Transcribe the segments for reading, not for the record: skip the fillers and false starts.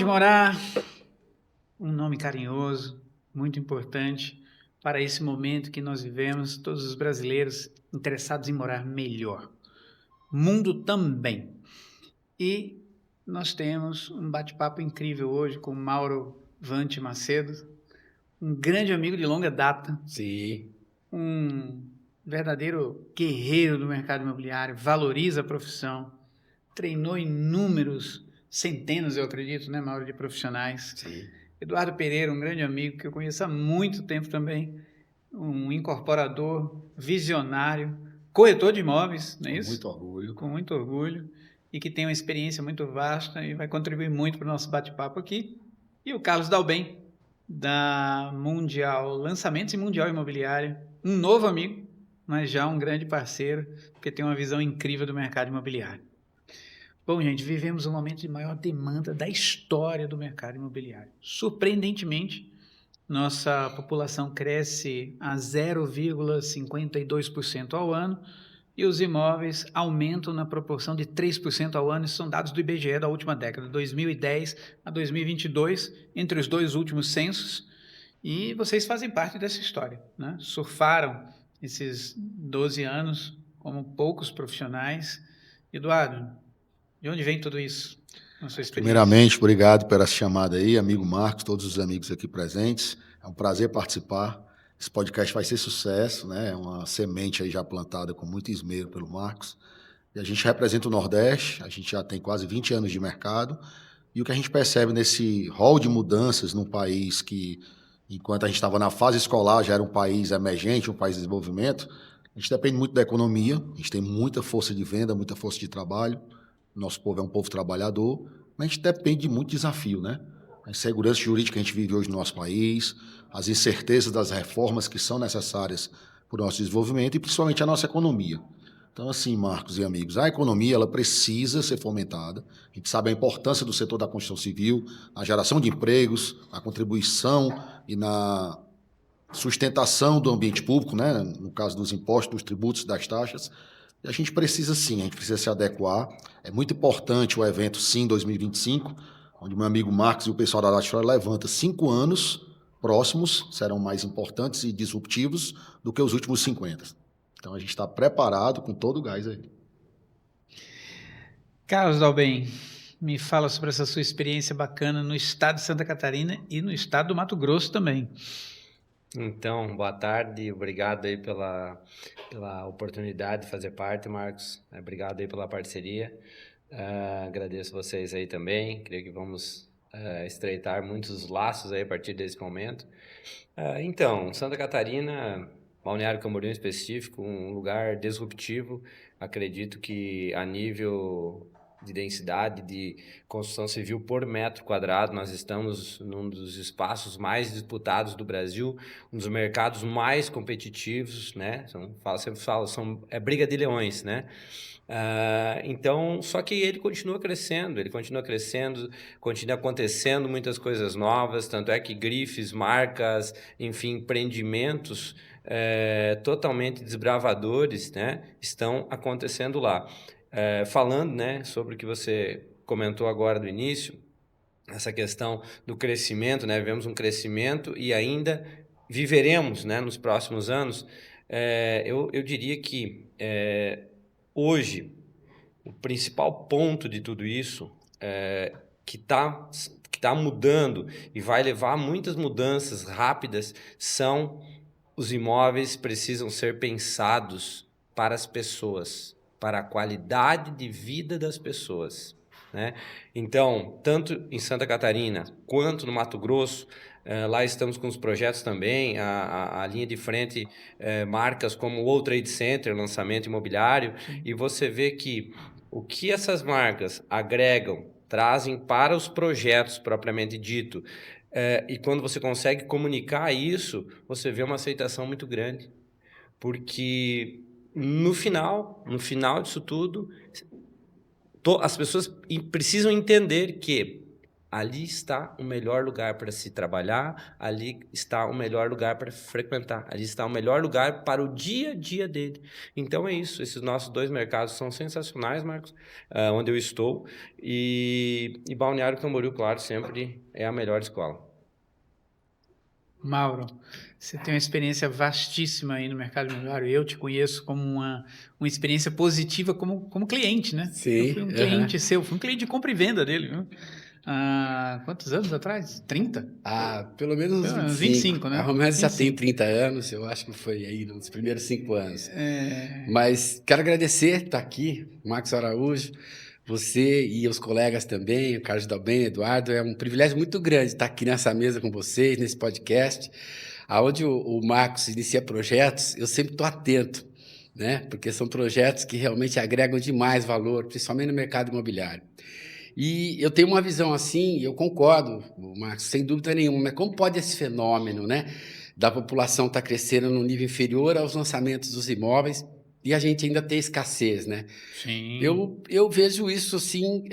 Pode Morar, um nome carinhoso, muito importante para esse momento que nós vivemos, todos os brasileiros interessados em morar melhor. Mundo também. E nós temos um bate-papo incrível hoje com Mauro Vante Macedo, um grande amigo de longa data. Sim. Um verdadeiro guerreiro do mercado imobiliário, valoriza a profissão, treinou inúmeros, centenas, eu acredito, né, Mauro, de profissionais. Sim. Eduardo Pereira, um grande amigo que eu conheço há muito tempo também, um incorporador, visionário, corretor de imóveis, não é isso? Com muito orgulho. Com muito orgulho, e que tem uma experiência muito vasta e vai contribuir muito para o nosso bate-papo aqui. E o Carlos Dalben, da Mundial Lançamentos e Mundial Imobiliária, um novo amigo, mas já um grande parceiro, porque tem uma visão incrível do mercado imobiliário. Bom, gente, vivemos um momento de maior demanda da história do mercado imobiliário. Surpreendentemente, nossa população cresce a 0,52% ao ano e os imóveis aumentam na proporção de 3% ao ano. Isso são dados do IBGE da última década, 2010 a 2022, entre os dois últimos censos. E vocês fazem parte dessa história, né? Surfaram esses 12 anos como poucos profissionais. Eduardo, de onde vem tudo isso, na sua experiência? Primeiramente, obrigado pela chamada aí, amigo Marcos, todos os amigos aqui presentes. É um prazer participar. Esse podcast vai ser sucesso, né? É uma semente aí já plantada com muito esmero pelo Marcos. E a gente representa o Nordeste, a gente já tem quase 20 anos de mercado. E o que a gente percebe nesse rol de mudanças num país que, enquanto a gente estava na fase escolar, já era um país emergente, um país de desenvolvimento, a gente depende muito da economia, a gente tem muita força de venda, muita força de trabalho. Nosso povo é um povo trabalhador, mas a gente depende de muito desafio, né? A insegurança jurídica que a gente vive hoje no nosso país, as incertezas das reformas que são necessárias para o nosso desenvolvimento e principalmente a nossa economia. Então, assim, Marcos e amigos, a economia ela precisa ser fomentada. A gente sabe a importância do setor da construção civil, na geração de empregos, na contribuição e na sustentação do ambiente público, né? No caso dos impostos, dos tributos, das taxas. E a gente precisa sim, a gente precisa se adequar. É muito importante o evento Sim 2025, onde meu amigo Marcos e o pessoal da Data levanta 5 anos próximos, serão mais importantes e disruptivos do que os últimos 50. Então a gente está preparado com todo o gás aí. Carlos Dalben, me fala sobre essa sua experiência bacana no estado de Santa Catarina e no estado do Mato Grosso também. Então, boa tarde, obrigado aí pela oportunidade de fazer parte, Marcos. Obrigado aí pela parceria. Agradeço vocês aí também. Creio que vamos estreitar muitos laços aí a partir desse momento. Então, Santa Catarina, Balneário Camboriú em específico, um lugar disruptivo. Acredito que a nível de densidade de construção civil por metro quadrado, nós estamos num dos espaços mais disputados do Brasil, um dos mercados mais competitivos, né? Sempre falo, é briga de leões, né? Então, só que ele continua crescendo, continua acontecendo muitas coisas novas, tanto é que grifes, marcas, enfim, empreendimentos totalmente desbravadores, né, estão acontecendo lá. Falando, né, sobre o que você comentou agora do início, essa questão do crescimento, né, vivemos um crescimento e ainda viveremos, né, nos próximos anos. Eu diria que hoje o principal ponto de tudo isso que está mudando e vai levar a muitas mudanças rápidas são os imóveis precisam ser pensados para as pessoas, para a qualidade de vida das pessoas, né? Então, tanto em Santa Catarina quanto no Mato Grosso, lá estamos com os projetos também, a linha de frente, marcas como o World Trade Center, lançamento imobiliário, e você vê que o que essas marcas agregam, trazem para os projetos propriamente dito, e quando você consegue comunicar isso, você vê uma aceitação muito grande. Porque no final disso tudo, as pessoas precisam entender que ali está o melhor lugar para se trabalhar, ali está o melhor lugar para frequentar, ali está o melhor lugar para o dia a dia dele. Então é isso, esses nossos 2 mercados são sensacionais, Marcos, onde eu estou, e Balneário Camboriú, claro, sempre é a melhor escola. Mauro, você tem uma experiência vastíssima aí no mercado imobiliário. Eu te conheço como uma experiência positiva como cliente, né? Sim. Eu fui um cliente seu, fui um cliente de compra e venda dele, viu? Quantos anos atrás? 30? Pelo menos uns 25. 25, né? A Romance já 25. tem 30 anos, eu acho que foi aí nos primeiros 5 anos. É, Mas quero agradecer estar aqui, Marcos Araújo, você e os colegas também, o Carlos Dalben, Eduardo. É um privilégio muito grande estar aqui nessa mesa com vocês, nesse podcast, onde o Marcos inicia projetos, eu sempre estou atento, né? Porque são projetos que realmente agregam demais valor, principalmente no mercado imobiliário. E eu tenho uma visão assim, eu concordo, Marcos, sem dúvida nenhuma, mas como pode esse fenômeno, né, da população estar crescendo num nível inferior aos lançamentos dos imóveis e a gente ainda ter escassez, né? sim. Eu vejo isso, assim,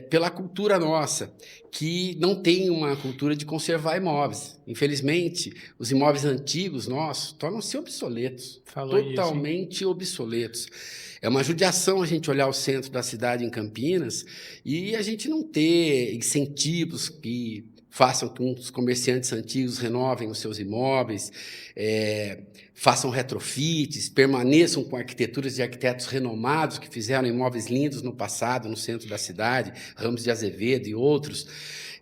pela cultura nossa, que não tem uma cultura de conservar imóveis. Infelizmente, os imóveis antigos nossos tornam-se obsoletos, Falou isso, hein? totalmente obsoletos. É uma judiação a gente olhar o centro da cidade em Campinas e a gente não ter incentivos que façam com que os comerciantes antigos renovem os seus imóveis, façam retrofits, permaneçam com arquiteturas de arquitetos renomados que fizeram imóveis lindos no passado, no centro da cidade, Ramos de Azevedo e outros.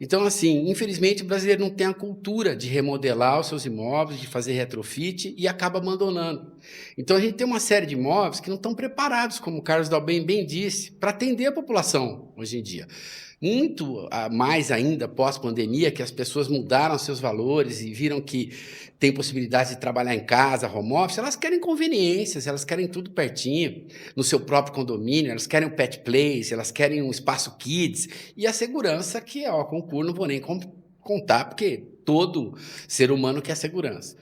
Então, assim, infelizmente, o brasileiro não tem a cultura de remodelar os seus imóveis, de fazer retrofit e acaba abandonando. Então, a gente tem uma série de imóveis que não estão preparados, como o Carlos Dalben bem disse, para atender a população hoje em dia. Muito mais ainda pós-pandemia, que as pessoas mudaram seus valores e viram que tem possibilidade de trabalhar em casa, home office, elas querem conveniências, elas querem tudo pertinho, no seu próprio condomínio, elas querem um pet place, elas querem um espaço kids, e a segurança que, concurso, não vou nem contar, porque todo ser humano quer segurança.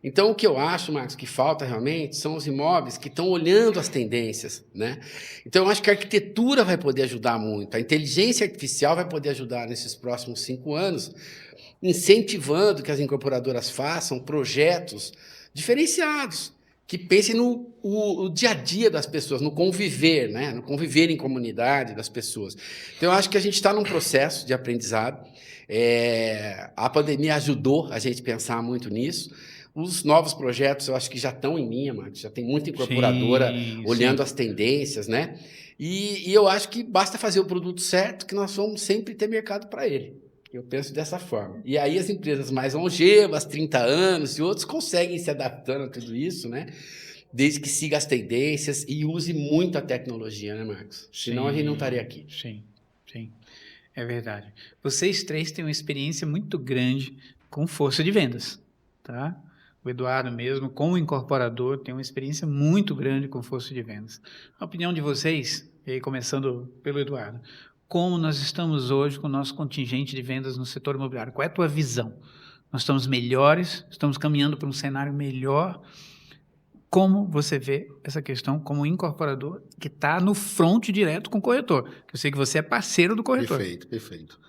Então, o que eu acho, Marcos, que falta realmente são os imóveis que estão olhando as tendências, né? Então, eu acho que a arquitetura vai poder ajudar muito, a inteligência artificial vai poder ajudar nesses próximos 5 anos, incentivando que as incorporadoras façam projetos diferenciados, que pensem no dia a dia das pessoas, no conviver, né? No conviver em comunidade das pessoas. Então, eu acho que a gente está num processo de aprendizado. A pandemia ajudou a gente a pensar muito nisso. Os novos projetos, eu acho que já estão em linha, Marcos, já tem muita incorporadora olhando as tendências, né? E eu acho que basta fazer o produto certo, que nós vamos sempre ter mercado para ele. Eu penso dessa forma. E aí as empresas mais longevas, 30 anos e outros, conseguem se adaptando a tudo isso, né? Desde que siga as tendências e use muito a tecnologia, né, Marcos? Senão a gente não estaria aqui. Sim. É verdade. Vocês 3 têm uma experiência muito grande com força de vendas, tá? O Eduardo mesmo, como incorporador, tem uma experiência muito grande com força de vendas. A opinião de vocês, e aí começando pelo Eduardo, como nós estamos hoje com o nosso contingente de vendas no setor imobiliário? Qual é a tua visão? Nós estamos melhores, estamos caminhando para um cenário melhor. Como você vê essa questão como incorporador que está no front direto com o corretor? Que eu sei que você é parceiro do corretor. Perfeito.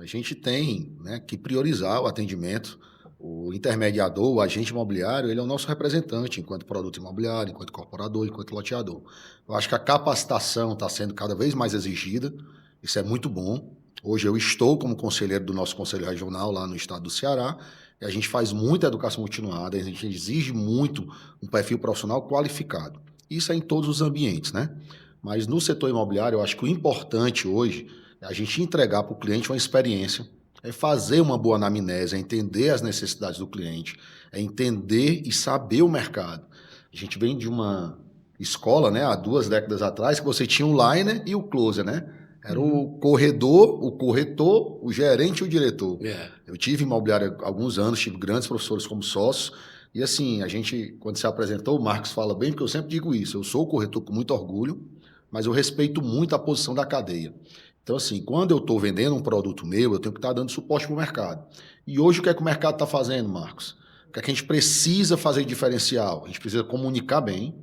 A gente tem, né, que priorizar o atendimento. O intermediador, o agente imobiliário, ele é o nosso representante enquanto produto imobiliário, enquanto incorporador, enquanto loteador. Eu acho que a capacitação está sendo cada vez mais exigida, isso é muito bom. Hoje eu estou como conselheiro do nosso conselho regional lá no estado do Ceará, e a gente faz muita educação continuada, a gente exige muito um perfil profissional qualificado. Isso é em todos os ambientes, né? Mas no setor imobiliário, eu acho que o importante hoje é a gente entregar para o cliente uma experiência, é fazer uma boa anamnese, é entender as necessidades do cliente, é entender e saber o mercado. A gente vem de uma escola, né, há 2 décadas atrás, que você tinha o liner e o closer, né? Era o corredor, o corretor, o gerente e o diretor. Eu tive imobiliário há alguns anos, tive grandes professores como sócios, e assim, a gente, quando se apresentou, o Marcos fala bem, porque eu sempre digo isso, eu sou o corretor com muito orgulho, mas eu respeito muito a posição da cadeia. Então, assim, quando eu estou vendendo um produto meu, eu tenho que estar dando suporte para o mercado. E hoje, o que é que o mercado está fazendo, Marcos? O que é que a gente precisa fazer de diferencial? A gente precisa comunicar bem,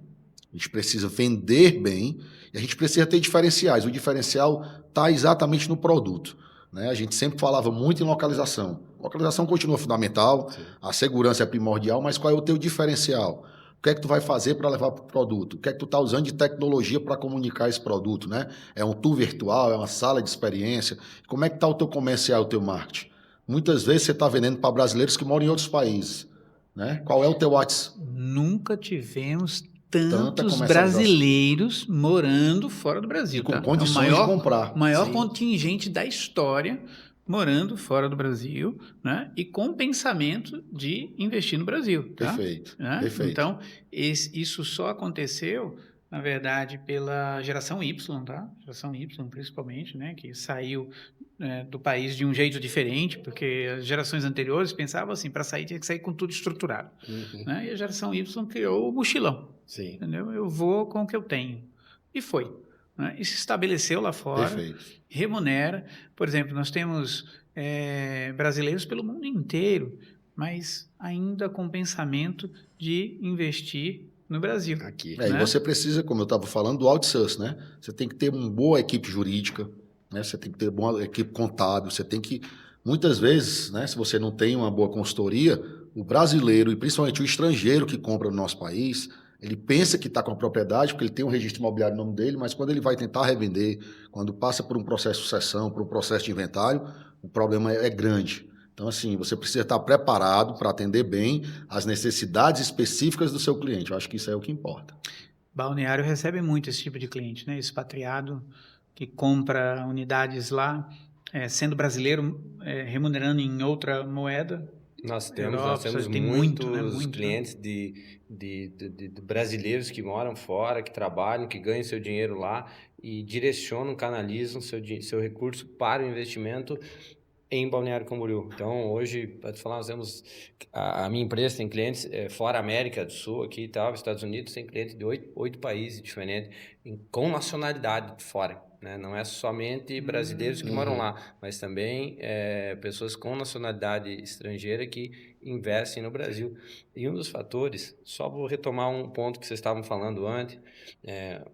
a gente precisa vender bem, e a gente precisa ter diferenciais. O diferencial está exatamente no produto. né? A gente sempre falava muito em localização. Localização continua fundamental, a segurança é primordial, mas qual é o teu diferencial? O que é que tu vai fazer para levar para o produto? O que é que tu está usando de tecnologia para comunicar esse produto, né? É um tour virtual, é uma sala de experiência. Como é que está o teu comercial, o teu marketing? Muitas vezes você está vendendo para brasileiros que moram em outros países, né? Qual é o teu WhatsApp? Nunca tivemos tantos brasileiros morando fora do Brasil. E com tá? condições de comprar. Maior contingente da história morando fora do Brasil, né? E com pensamento de investir no Brasil. Tá? Perfeito, Né? perfeito. Então, isso só aconteceu, na verdade, pela geração Y, tá? Geração Y, principalmente, né? Que saiu do país de um jeito diferente, porque as gerações anteriores pensavam assim, para sair tinha que sair com tudo estruturado. Né? E a geração Y criou o mochilão. Sim. Entendeu? Eu vou com o que eu tenho. E foi. Né? E se estabeleceu lá fora, remunera. Por exemplo, nós temos brasileiros pelo mundo inteiro, mas ainda com pensamento de investir no Brasil. Aqui. E você precisa, como eu estava falando, do outsourcing, né? Você tem que ter uma boa equipe jurídica, né? Você tem que ter uma boa equipe contábil, você tem que... Muitas vezes, né, se você não tem uma boa consultoria, o brasileiro, e principalmente o estrangeiro que compra no nosso país, ele pensa que está com a propriedade, porque ele tem um registro imobiliário no nome dele, mas quando ele vai tentar revender, quando passa por um processo de sucessão, por um processo de inventário, o problema é grande. Então, assim, você precisa estar preparado para atender bem as necessidades específicas do seu cliente. Eu acho que isso é o que importa. Balneário recebe muito esse tipo de cliente, né? Expatriado que compra unidades lá, sendo brasileiro, remunerando em outra moeda. Nós temos muitos clientes de brasileiros que moram fora, que trabalham, que ganham seu dinheiro lá e direcionam, canalizam seu recurso para o investimento em Balneário Camboriú. Então, hoje, para te falar, nós temos... A minha empresa tem clientes fora América do Sul, aqui e tal, Estados Unidos, tem clientes de 8 países diferentes, com nacionalidade de fora. Né? Não é somente brasileiros que moram lá, mas também pessoas com nacionalidade estrangeira que investem no Brasil. E um dos fatores, só vou retomar um ponto que vocês estavam falando antes,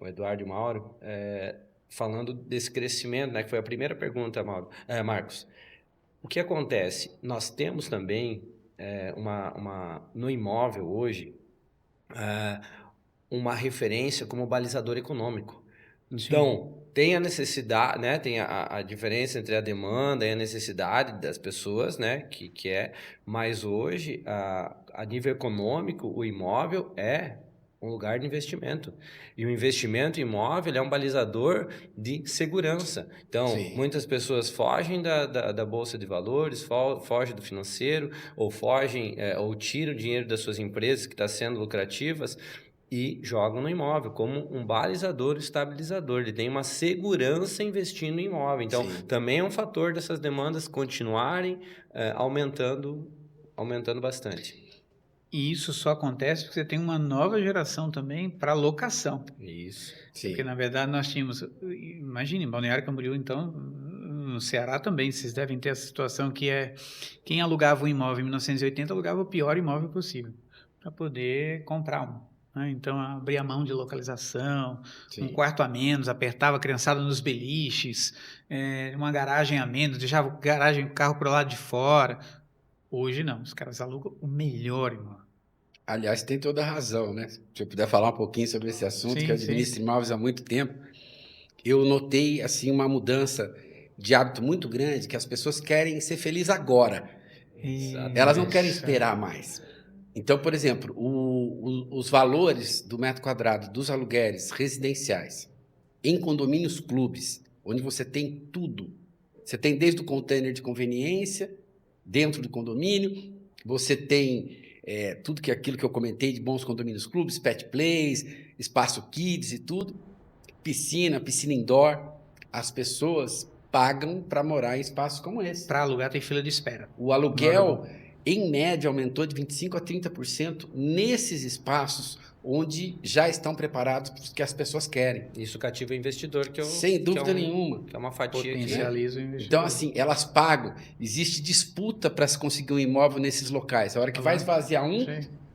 o Eduardo e o Mauro, falando desse crescimento, né, que foi a primeira pergunta, Marcos. O que acontece? Nós temos também no imóvel hoje uma referência como balizador econômico. Então, tem a necessidade, né? Tem a diferença entre a demanda e a necessidade das pessoas, né? Mas hoje, a nível econômico, o imóvel é um lugar de investimento. E o investimento imóvel é um balizador de segurança. Então, muitas pessoas fogem da Bolsa de Valores, fogem do financeiro, ou ou tiram o dinheiro das suas empresas que estão sendo lucrativas e jogam no imóvel como um balizador, estabilizador. Ele tem uma segurança investindo em imóvel. Então, também é um fator dessas demandas continuarem aumentando bastante. E isso só acontece porque você tem uma nova geração também para locação. Isso. Porque, na verdade, nós tínhamos... Imagine, Balneário Camboriú, então, no Ceará também, vocês devem ter essa situação que quem alugava um imóvel em 1980 alugava o pior imóvel possível para poder comprar um. Né? Então, abria mão de localização, um quarto a menos, apertava a criançada nos beliches, uma garagem a menos, deixava o carro para o lado de fora. Hoje não, os caras alugam o melhor imóvel. Aliás, tem toda a razão, né? Se eu puder falar um pouquinho sobre esse assunto, que eu administro imóveis há muito tempo, eu notei assim, uma mudança de hábito muito grande, que as pessoas querem ser felizes agora. Elas não querem esperar mais. Então, por exemplo, os valores do metro quadrado dos aluguéis residenciais em condomínios clubes, onde você tem tudo. Você tem desde o container de conveniência, dentro do condomínio, você tem tudo aquilo que eu comentei de bons condomínios clubes, pet plays, espaço kids e tudo, piscina indoor. As pessoas pagam para morar em espaços como esse. Para alugar tem fila de espera. O aluguel, em média, aumentou de 25% a 30% nesses espaços onde já estão preparados para o que as pessoas querem. Isso cativa o investidor, sem dúvida nenhuma. Que é uma fatia. Potencializa o investidor. Então, assim, elas pagam. Existe disputa para se conseguir um imóvel nesses locais. A hora que vai esvaziar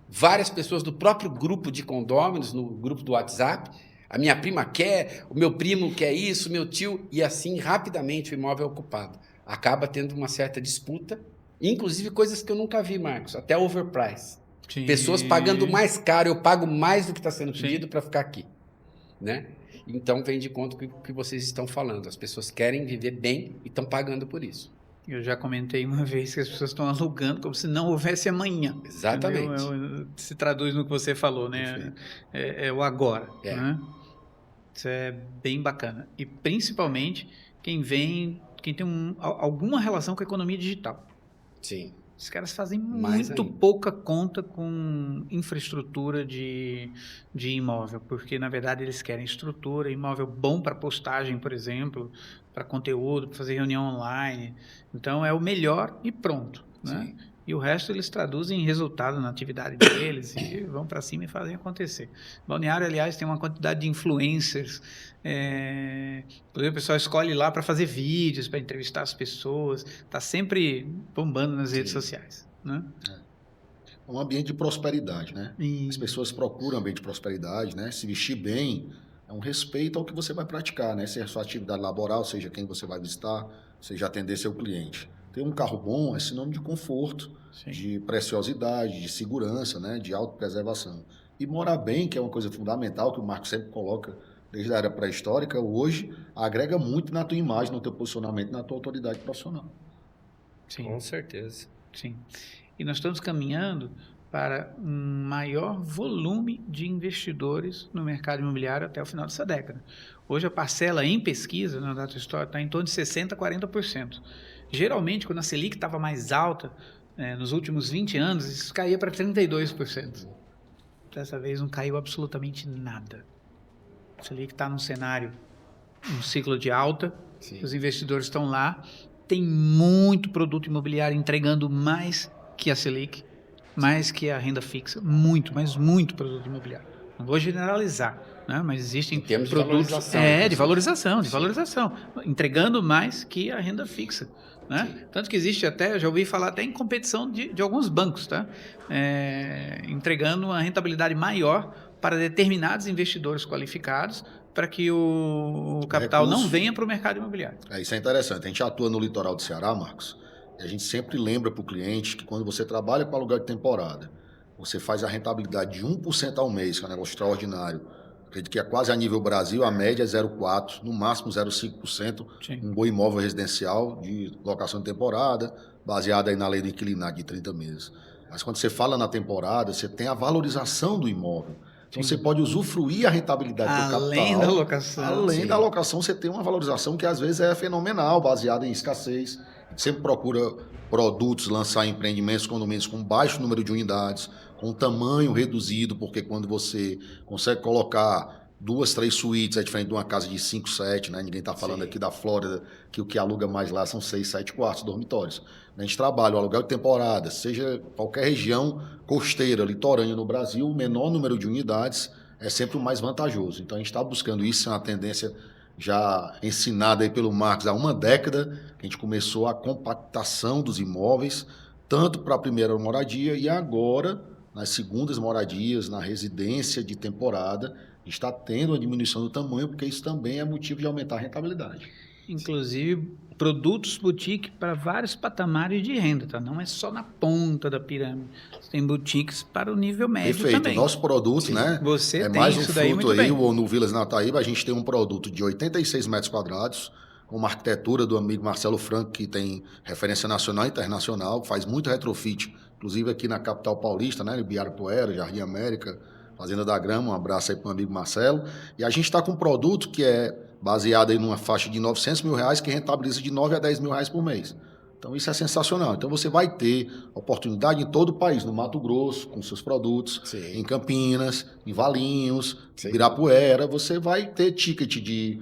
várias pessoas do próprio grupo de condôminos, no grupo do WhatsApp, a minha prima quer, o meu primo quer isso, o meu tio, e assim, rapidamente, o imóvel é ocupado. acaba tendo uma certa disputa, inclusive coisas que eu nunca vi, Marcos, até overprice. Sim. Pessoas pagando mais caro, eu pago mais do que está sendo Sim. pedido para ficar aqui, né? Então vem de conta com o que vocês estão falando. As pessoas querem viver bem e estão pagando por isso. Eu já comentei uma vez que as pessoas estão alugando como se não houvesse amanhã. Exatamente. Se traduz no que você falou, né? Perfeito. É o agora. É. Né? Isso é bem bacana. E principalmente quem tem alguma relação com a economia digital. Sim. Os caras fazem Mais muito ainda. pouca conta com infraestrutura de imóvel, porque na verdade eles querem estrutura, imóvel bom para postagem, por exemplo, para conteúdo, para fazer reunião online. Então é o melhor e pronto, né? Sim. E o resto eles traduzem em resultado na atividade deles e vão para cima e fazem acontecer. Balneário, aliás, tem uma quantidade de influencers. Inclusive, o pessoal escolhe lá para fazer vídeos, para entrevistar as pessoas. Está sempre bombando nas redes sociais. Né? É um ambiente de prosperidade, né? E... As pessoas procuram ambiente de prosperidade, né? Se vestir bem é um respeito ao que você vai praticar, né? Seja a sua atividade laboral, seja quem você vai visitar, seja atender seu cliente. Ter um carro bom é sinônimo de conforto, Sim. de preciosidade, de segurança, né? De autopreservação. E morar bem, que é uma coisa fundamental, que o Marcos sempre coloca desde a era pré-histórica, hoje agrega muito na tua imagem, no teu posicionamento, na tua autoridade profissional. Sim. Com certeza. Sim. E nós estamos caminhando para um maior volume de investidores no mercado imobiliário até o final dessa década. Hoje a parcela em pesquisa na Data Store está em torno de 60% a 40%. Geralmente, quando a Selic estava mais alta, nos últimos 20 anos, isso caía para 32%. Dessa vez não caiu absolutamente nada. A Selic está num cenário, um ciclo de alta, Sim. os investidores estão lá, tem muito produto imobiliário entregando mais que a Selic, mais que a renda fixa, muito, mas muito produto imobiliário. Não vou generalizar, né? Mas existem Temos produtos de valorização, de valorização, entregando mais que a renda fixa. Né? Tanto que existe até, já ouvi falar até em competição de alguns bancos, tá? Entregando uma rentabilidade maior para determinados investidores qualificados para que o capital não venha para o mercado imobiliário. Isso é interessante. A gente atua no litoral do Ceará, Marcos, e a gente sempre lembra para o cliente que quando você trabalha com aluguel de temporada, você faz a rentabilidade de 1% ao mês, que é um negócio extraordinário. Acredito que é quase a nível Brasil, a média é 0,4%, no máximo 0,5%, um bom imóvel residencial de locação de temporada, baseado aí na lei do inquilinato de 30 meses. Mas quando você fala na temporada, você tem a valorização do imóvel. Então você pode usufruir a rentabilidade do capital. Além da locação. Além da locação, você tem uma valorização que às vezes é fenomenal, baseada em escassez. A gente sempre procura produtos, lançar empreendimentos, condomínios com baixo número de unidades, com tamanho reduzido, porque quando você consegue colocar 2, 3 suítes, é diferente de uma casa de 5, 7, né? Ninguém está falando aqui da Flórida, que o que aluga mais lá são 6, 7 quartos, dormitórios. A gente trabalha o aluguel de temporada, seja qualquer região costeira, litorânea no Brasil, o menor número de unidades é sempre o mais vantajoso. Então a gente está buscando isso, é uma tendência já ensinada aí pelo Marcos há uma década, que a gente começou a compactação dos imóveis, tanto para a primeira moradia e agora, nas segundas moradias, na residência de temporada, está tendo a diminuição do tamanho, porque isso também é motivo de aumentar a rentabilidade. Inclusive, produtos boutique para vários patamares de renda, tá? Não é só na ponta da pirâmide. Você tem boutiques para o nível médio Perfeito. também. O nosso produto, né? Você é tem mais um isso daí fruto muito aí, bem. ou no Vilas Nataíba, a gente tem um produto de 86 metros quadrados, com uma arquitetura do amigo Marcelo Franco, que tem referência nacional e internacional, faz muito retrofit, inclusive aqui na capital paulista, né? Ibirapuera, Jardim América, Fazenda da Grama, um abraço aí para o amigo Marcelo. E a gente está com um produto que é baseado aí numa faixa de R$900 mil, que rentabiliza de R$9 a R$10 mil por mês. Então isso é sensacional. Então você vai ter oportunidade em todo o país, no Mato Grosso, com seus produtos, Sim. em Campinas, em Valinhos, Sim. Ibirapuera, você vai ter ticket de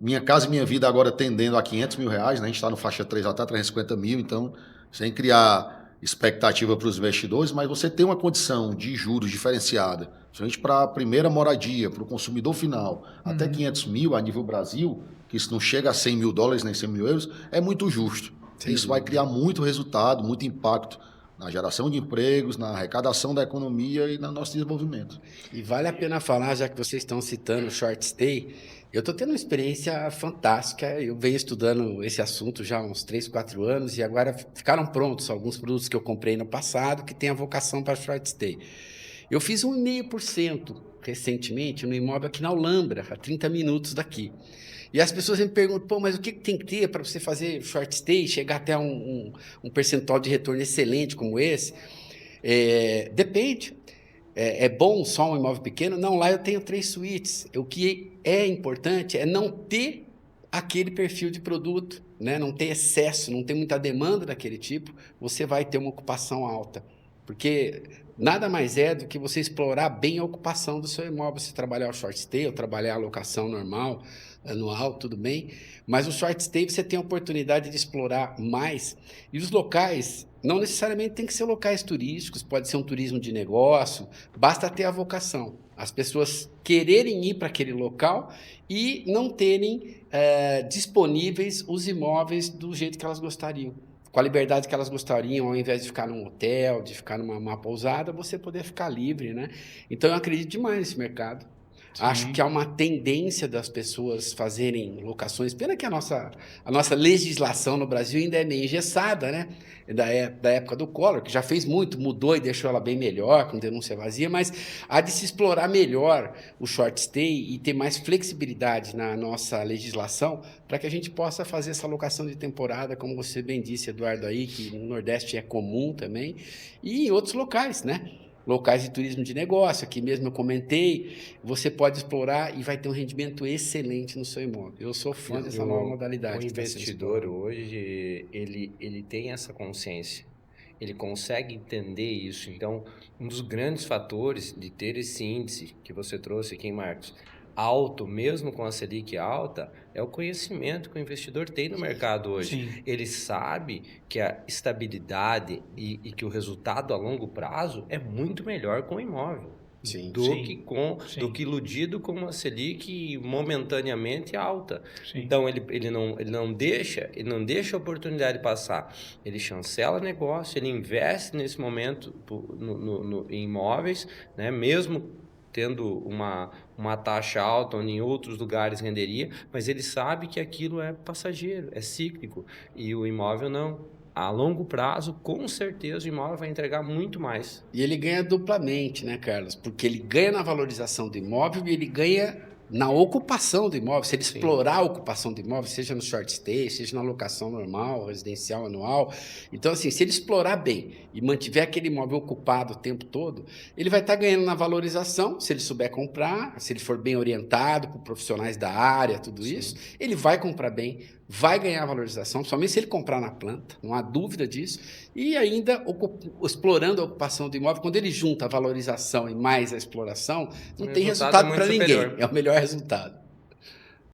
Minha Casa e Minha Vida agora tendendo a R$500 mil, né? A gente está no faixa 3 até 350 mil, então sem criar expectativa para os investidores, mas você tem uma condição de juros diferenciada, principalmente para a primeira moradia, para o consumidor final, até 500 mil a nível Brasil, que isso não chega a 100 mil dólares nem 100 mil euros, é muito justo. Isso vai criar muito resultado, muito impacto na geração de empregos, na arrecadação da economia e no nosso desenvolvimento. E vale a pena falar, já que vocês estão citando o short stay, eu estou tendo uma experiência fantástica. Eu venho estudando esse assunto já há uns 3, 4 anos e agora ficaram prontos alguns produtos que eu comprei no passado que têm a vocação para short stay. Eu fiz 1,5% recentemente no imóvel aqui na Alhambra, a 30 minutos daqui. E as pessoas me perguntam, pô, mas o que tem que ter para você fazer short stay, chegar até um percentual de retorno excelente como esse? Depende. É bom só um imóvel pequeno? Não, lá eu tenho 3 suítes. O que é importante é não ter aquele perfil de produto, né? Não ter excesso, não ter muita demanda daquele tipo, você vai ter uma ocupação alta. Porque nada mais é do que você explorar bem a ocupação do seu imóvel. Você trabalhar o short stay ou trabalhar a locação normal, anual, tudo bem. Mas o short stay você tem a oportunidade de explorar mais. E os locais não necessariamente tem que ser locais turísticos, pode ser um turismo de negócio, basta ter a vocação. As pessoas quererem ir para aquele local e não terem disponíveis os imóveis do jeito que elas gostariam. Com a liberdade que elas gostariam, ao invés de ficar num hotel, de ficar numa pousada, você poder ficar livre, né? Então, eu acredito demais nesse mercado. Sim. Acho que há uma tendência das pessoas fazerem locações. Pena que a nossa legislação no Brasil ainda é meio engessada, né? Da época do Collor, que já fez muito, mudou e deixou ela bem melhor, com denúncia vazia, mas há de se explorar melhor o short stay e ter mais flexibilidade na nossa legislação para que a gente possa fazer essa locação de temporada, como você bem disse, Eduardo, aí, que no Nordeste é comum também, e em outros locais, né? Locais de turismo de negócio, aqui mesmo eu comentei, você pode explorar e vai ter um rendimento excelente no seu imóvel. Eu sou fã dessa nova modalidade. O investidor hoje, ele tem essa consciência, ele consegue entender isso. Então, um dos grandes fatores de ter esse índice que você trouxe aqui, Marcos, alto, mesmo com a Selic alta, é o conhecimento que o investidor tem no mercado hoje. Sim. Ele sabe que a estabilidade e que o resultado a longo prazo é muito melhor com o imóvel. Sim, do que iludido com uma Selic momentaneamente alta. Sim. Então, ele não deixa a oportunidade passar. Ele chancela negócio, ele investe nesse momento em imóveis, né, mesmo tendo uma taxa alta, onde em outros lugares renderia, mas ele sabe que aquilo é passageiro, é cíclico, e o imóvel não. A longo prazo, com certeza, o imóvel vai entregar muito mais. E ele ganha duplamente, né, Carlos? Porque ele ganha na valorização do imóvel e ele ganha na ocupação do imóvel. Se ele explorar a ocupação do imóvel, seja no short stay, seja na locação normal, residencial, anual. Então, assim, se ele explorar bem e mantiver aquele imóvel ocupado o tempo todo, ele vai estar ganhando na valorização, se ele souber comprar, se ele for bem orientado por profissionais da área, tudo isso, ele vai comprar bem, vai ganhar valorização, somente se ele comprar na planta, não há dúvida disso, e ainda explorando a ocupação do imóvel, quando ele junta a valorização e mais a exploração, não tem resultado para ninguém, é o melhor resultado.